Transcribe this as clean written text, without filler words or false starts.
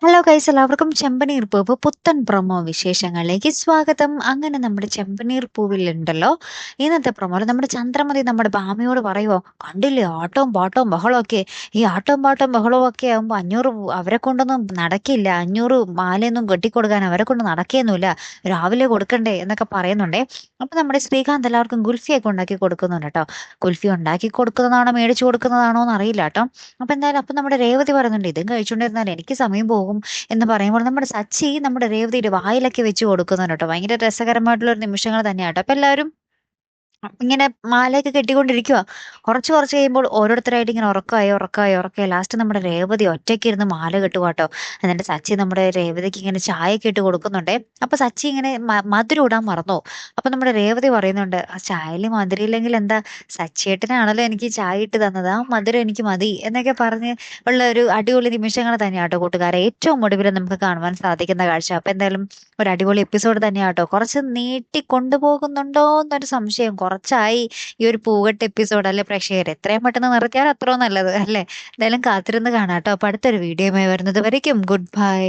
Hello guys, എല്ലാവർക്കും ചെമ്പനീർ പൂവ് പുത്തൻ പ്രൊമോ വിശേഷങ്ങളിലേക്ക് സ്വാഗതം. അങ്ങനെ നമ്മുടെ ചെമ്പനീർ പൂവിലുണ്ടല്ലോ, ഇന്നത്തെ പ്രൊമോയിൽ നമ്മുടെ ചന്ദ്രമതി നമ്മുടെ ഭാമയോട് പറയുവോ, കണ്ടില്ലേ ആട്ടവും പാട്ടവും ബഹളവും ഒക്കെ. ഈ ആട്ടവും പാട്ടവും ബഹളവും ഒക്കെ ആകുമ്പോൾ 500 അവരെ കൊണ്ടൊന്നും നടക്കില്ല. 500 മാലയൊന്നും കെട്ടിക്കൊടുക്കാൻ അവരെ കൊണ്ട് നടക്കുകയൊന്നുമില്ല. രാവിലെ കൊടുക്കണ്ടേ എന്നൊക്കെ പറയുന്നുണ്ടേ. അപ്പൊ നമ്മുടെ ശ്രീകാന്ത് എല്ലാവർക്കും കുൽഫിയൊക്കെ ഉണ്ടാക്കി കൊടുക്കുന്നുണ്ട് കേട്ടോ. കുൽഫി ഉണ്ടാക്കി കൊടുക്കുന്നതാണോ മേടിച്ചു കൊടുക്കുന്നതാണോ എന്ന് അറിയില്ല കേട്ടോ. അപ്പൊ നമ്മുടെ രേവതി പറയുന്നുണ്ട്, ഇതും കഴിച്ചുകൊണ്ടിരുന്നാൽ എനിക്ക് സമയം പോകും എന്ന് പറയുമ്പോൾ നമ്മുടെ സച്ചി നമ്മുടെ രേവതിയുടെ വായിലൊക്കെ വെച്ച് കൊടുക്കുന്നുണ്ട് കേട്ടോ. ഭയങ്കര രസകരമായിട്ടുള്ള ഒരു നിമിഷങ്ങൾ തന്നെയാട്ടോ. അപ്പൊ എല്ലാവരും ഇങ്ങനെ മാലയൊക്കെ കെട്ടിക്കൊണ്ടിരിക്കുക. കുറച്ച് കുറച്ച് കഴിയുമ്പോൾ ഓരോരുത്തരായിട്ട് ഇങ്ങനെ ഉറക്കമായി ലാസ്റ്റ് നമ്മുടെ രേവതി ഒറ്റയ്ക്ക് ഇരുന്ന് മാല കെട്ടുക കേട്ടോ. എന്നിട്ട് സച്ചി നമ്മുടെ രേവതിക്ക് ഇങ്ങനെ ചായയൊക്കെ ഇട്ട് കൊടുക്കുന്നുണ്ടേ. അപ്പൊ സച്ചി ഇങ്ങനെ മധുരം ഇടാൻ മറന്നു. അപ്പൊ നമ്മുടെ രേവതി പറയുന്നുണ്ട്, ആ ചായയിൽ മധുരം ഇല്ലെങ്കിൽ എന്താ, സച്ചിയേട്ടനാണല്ലോ എനിക്ക് ചായ ഇട്ട് തന്നത്, ആ മധുരം എനിക്ക് മതി എന്നൊക്കെ പറഞ്ഞ് ഉള്ള ഒരു അടിപൊളി നിമിഷങ്ങൾ തന്നെയാട്ടോ കൂട്ടുകാരെ. ഏറ്റവും ഒടുവിൽ നമുക്ക് കാണുവാൻ സാധിക്കുന്ന കാഴ്ച. അപ്പൊ എന്തായാലും ഒരു അടിപൊളി എപ്പിസോഡ് തന്നെയാട്ടോ. കുറച്ച് നീട്ടി കൊണ്ടുപോകുന്നുണ്ടോ എന്നൊരു സംശയം കുറച്ചായി ഈ ഒരു പൂവെട്ട് എപ്പിസോഡ് അല്ലെ പ്രേക്ഷകർ. എത്രയും പെട്ടെന്ന് നിർത്തിയാൽ അത്രയും നല്ലത് അല്ലേ. എന്തായാലും കാത്തിരുന്ന് കാണാട്ടോ. അപ്പൊ അടുത്തൊരു വീഡിയോയുമായി വരുന്നത് വരയ്ക്കും ഗുഡ് ബൈ.